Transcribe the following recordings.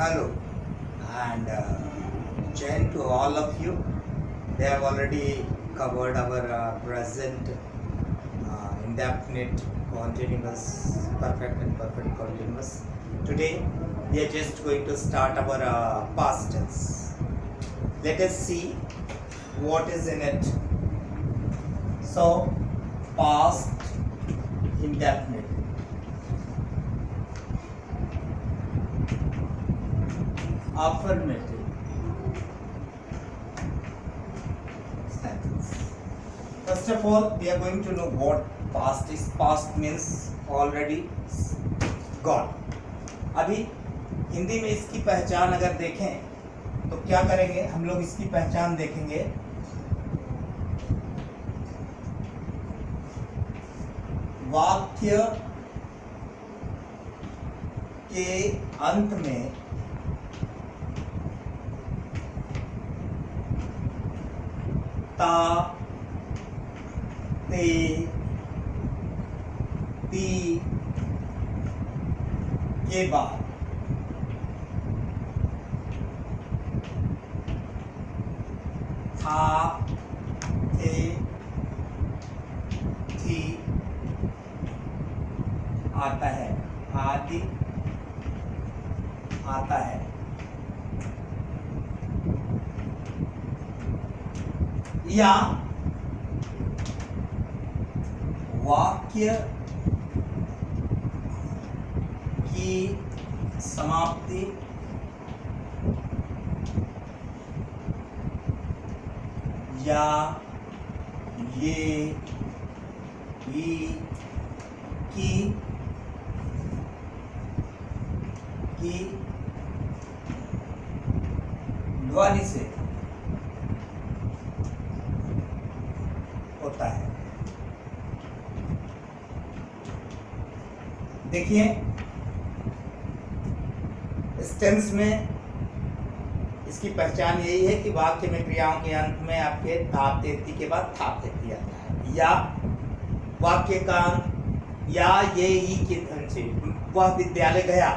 Hello and Jain to all of you. They have already covered our present indefinite continuous, perfect and perfect continuous. Today we are just going to start our past tense. Let us see what is in it. So, past indefinite. Affirmative sentence. First of all, we are going to know what past is. Past means already gone. अभी हिंदी में इसकी पहचान अगर देखें तो क्या करेंगे हम लोग? इसकी पहचान देखेंगे वाक्य के अंत में ता, ते, ती के बाद था, थे, थी आता है, आदि आता है। या वाक्य की समाप्ति या ये, ई, की ध्वनि से होता है। देखिए इस टेंस में इसकी पहचान यही है कि वाक्य में क्रियाओं के अंत में आपके ताप तेती के बाद थाप तेती आता है। या वाक्य का अंत या ये ई के धन से वह विद्यालय गया,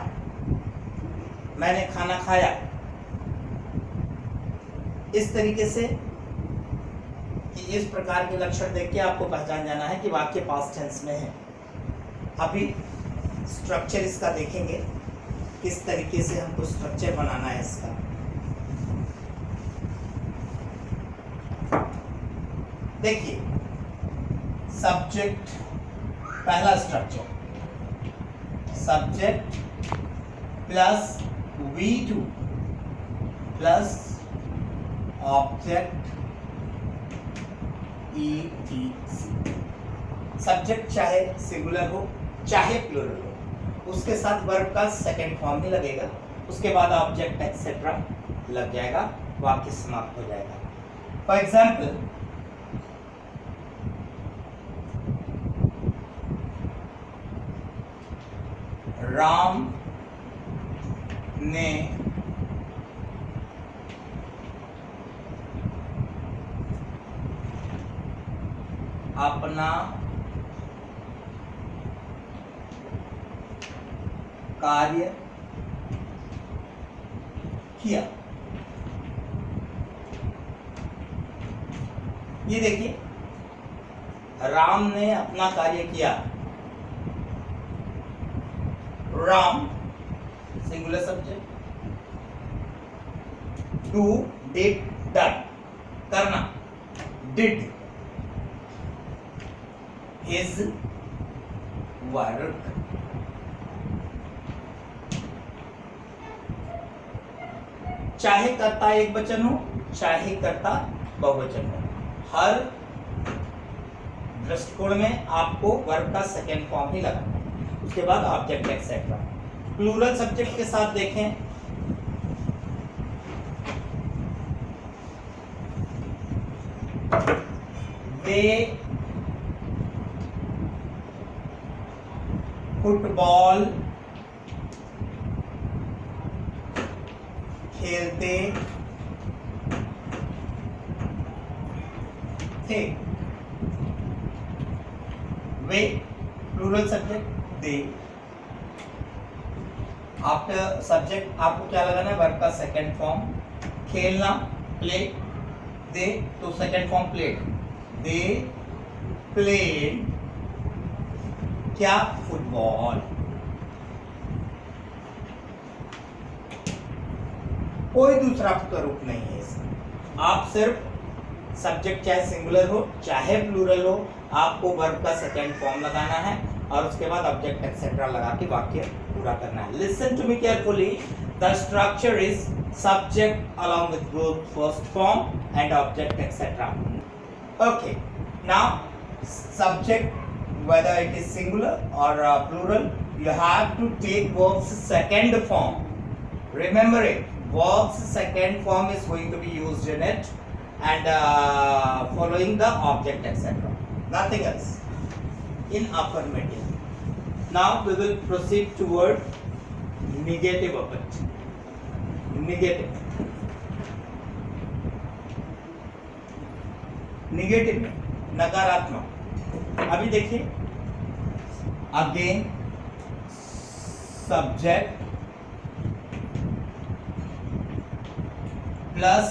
मैंने खाना खाया। इस तरीके से कि इस प्रकार के लक्षण देख के आपको पहचान जाना है कि वाक्य पास्ट टेंस में है। अभी स्ट्रक्चर इसका देखेंगे, किस तरीके से हमको स्ट्रक्चर बनाना है इसका। देखिए सब्जेक्ट, पहला structure subject plus V2 plus object ETC। Subject चाहे सिंगुलर हो चाहे प्लूरल हो, उसके साथ वर्ब का सेकंड फॉर्म ही लगेगा, उसके बाद ऑब्जेक्ट एक्सेट्रा लग जाएगा, वाक्य समाप्त हो जाएगा। फॉर एग्जाम्पल राम ने अपना कार्य किया। ये देखिए राम ने अपना कार्य किया। Ram singular subject, do, did, done, करना, डिड, हिज वर्क, चाहे कर्ता एक वचन हो चाहे कर्ता बहुवचन हो, हर दृष्टिकोण में आपको वर्ब का सेकेंड फॉर्म ही लगाना है, उसके बाद ऑब्जेक्ट एक्सेट्रा। प्लूरल सब्जेक्ट के साथ देखें वे फुटबॉल खेलते थे। वे plural subject they, after subject आपको क्या लगाना है, वर्ब का सेकंड फॉर्म। खेलना, प्ले, दे, तो second form played, they played क्या, फुटबॉल। कोई दूसरा रूप नहीं है इसका। आप सिर्फ सब्जेक्ट चाहे सिंगुलर हो चाहे प्लूरल हो, आपको वर्ब का सेकंड फॉर्म लगाना है और उसके बाद ऑब्जेक्ट एक्सेट्रा लगा के वाक्य पूरा करना है। Listen to me carefully, the structure is subject along with verb first form and object etc. Okay, now subject, whether it is singular or plural, you have to take verb's second form. Remember it, verb's second form is going to be used in it and following the object etc. Nothing else in affirmative. Now we will proceed toward negative of it. Negative में नकारात्मक। अभी देखिए, again subject plus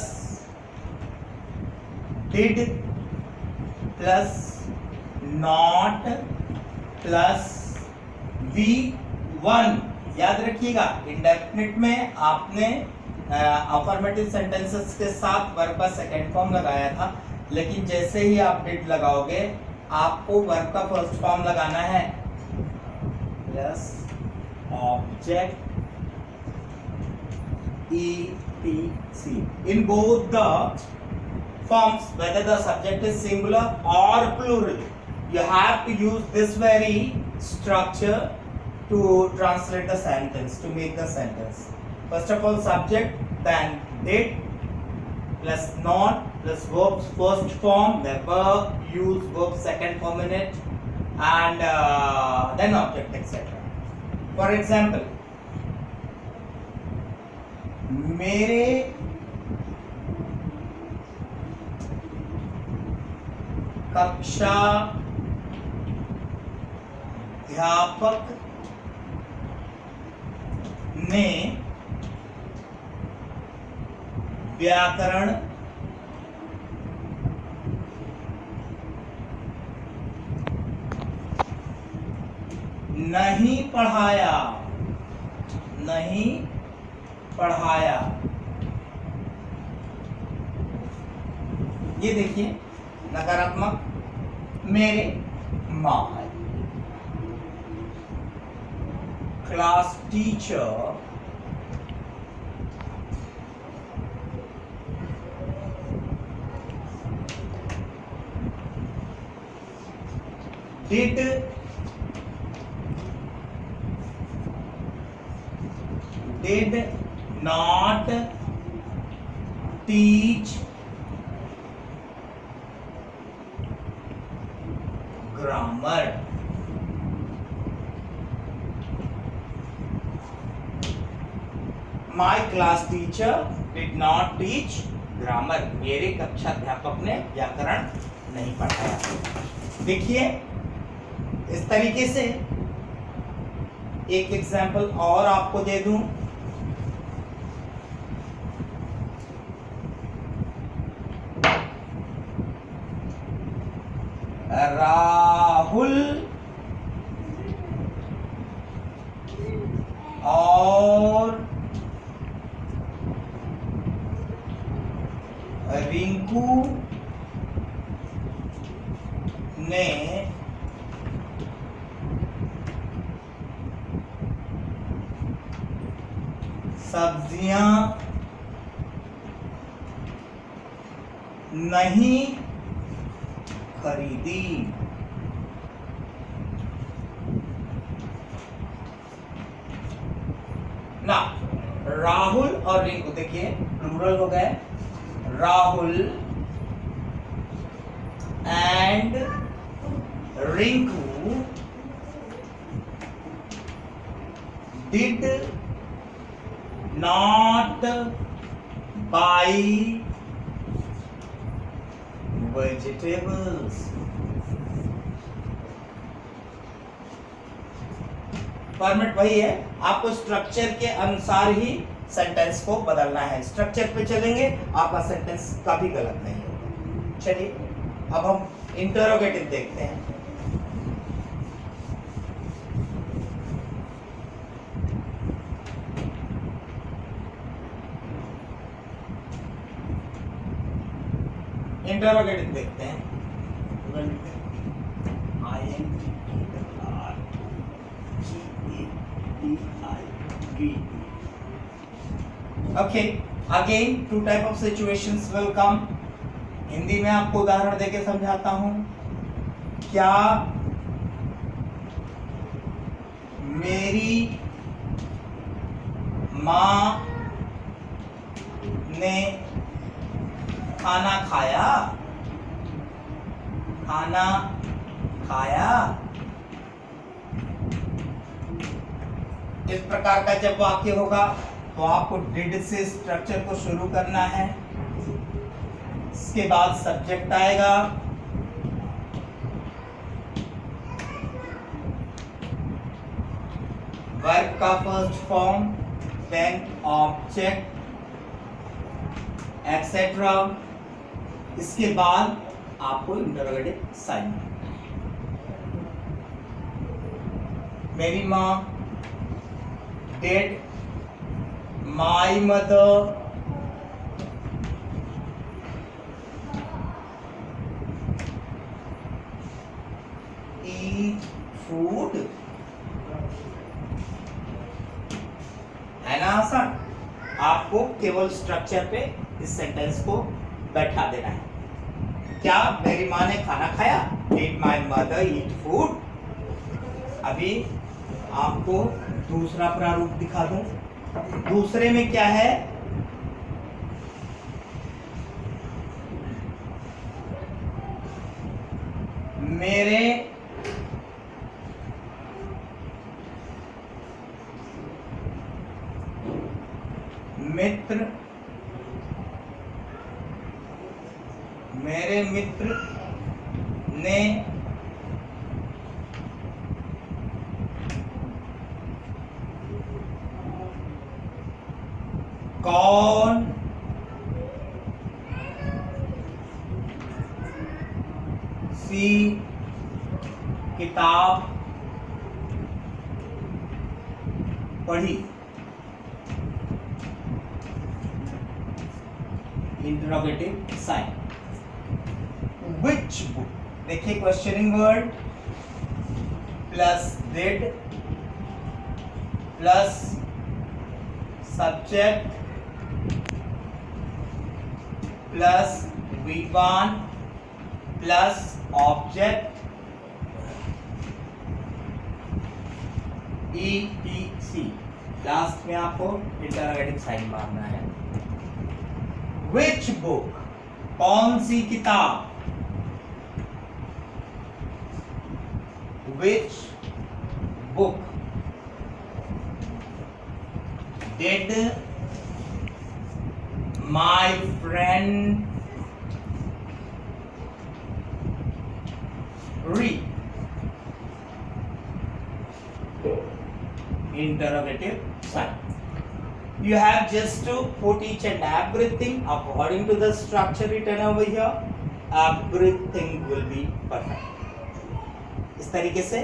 did plus not plus V1। याद रखिएगा, indefinite में आपने affirmative sentences के साथ वर्ब का सेकंड फॉर्म लगाया था, लेकिन जैसे ही आप डिड लगाओगे आपको वर्ब का फर्स्ट फॉर्म लगाना है plus object ETC। In both the forms, whether the subject is singular or plural, you have to use this very structure to translate the sentence, to make the sentence. First of all subject, then did plus not plus verb's first form, never use verb second form in it, and then object etc. For example, मेरे कक्षा अध्यापक ने व्याकरण नहीं पढ़ाया, नहीं पढ़ाया। ये देखिए नकारात्मक, मेरे my class teacher did not teach grammar। My class teacher did not teach grammar। मेरे कक्षा अध्यापक ने व्याकरण नहीं पढ़ाया। देखिए इस तरीके से एक एग्जाम्पल और आपको दे दूं। राहुल और रिंकू ने सब्जियां नहीं खरीदी। ना राहुल और रिंकू, देखिए प्लूरल हो गए, Rahul and Rinku did not buy vegetables। Format वही है, आपको स्ट्रक्चर के अनुसार ही सेंटेंस को बदलना है। स्ट्रक्चर पे चलेंगे आपका सेंटेंस कभी गलत नहीं होगा। चलिए अब हम इंटरोगेटिव देखते हैं। इंटरोगेटिव देखते हैं। Okay, again two type of situations will come. Hindi में आपको उदाहरण देके समझाता हूं। क्या मेरी माँ ने खाना खाया? खाना खाया। इस प्रकार का जब वाक्य होगा तो आपको डिड से स्ट्रक्चर को शुरू करना है। इसके बाद सब्जेक्ट आएगा, वर्ब का first form, then object etcetera. इसके बाद आपको इंटरोगेटिव साइन करना है। मेरी माँ, dad, my mother, eat food. है ना आसान? आपको केवल स्ट्रक्चर पे इस सेंटेंस को बैठा देना है। क्या मेरी माँ ने खाना खाया? Did my mother eat food? अभी आपको दूसरा प्रारूप दिखा दूं। दूसरे में क्या है? मेरे मित्र ने कौन सी किताब पढ़ी? Interrogative sign. Which book? देखिए questioning word plus did plus subject plus V1 plus object ETC। Last में आपको इंटरोगेटिव साइन मारना है। Which book? कौन सी किताब? Which book did my friend read? Interrogative sign. You have just to put each and everything according to the structure written over here. Everything will be perfect. इस तरीके से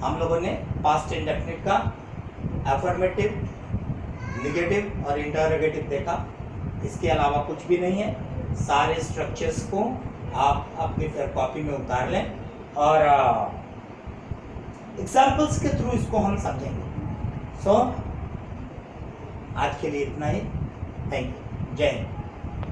हम लोगों ने पास्ट इंडेफिनिट का अफर्मेटिव, नेगेटिव और interrogative देखा। इसके अलावा कुछ भी नहीं है। सारे स्ट्रक्चर्स को आप अपनी फिर कॉपी में उतार लें और एग्जाम्पल्स के थ्रू इसको हम समझेंगे। सो आज के लिए इतना ही। Thank you. जय हिंद।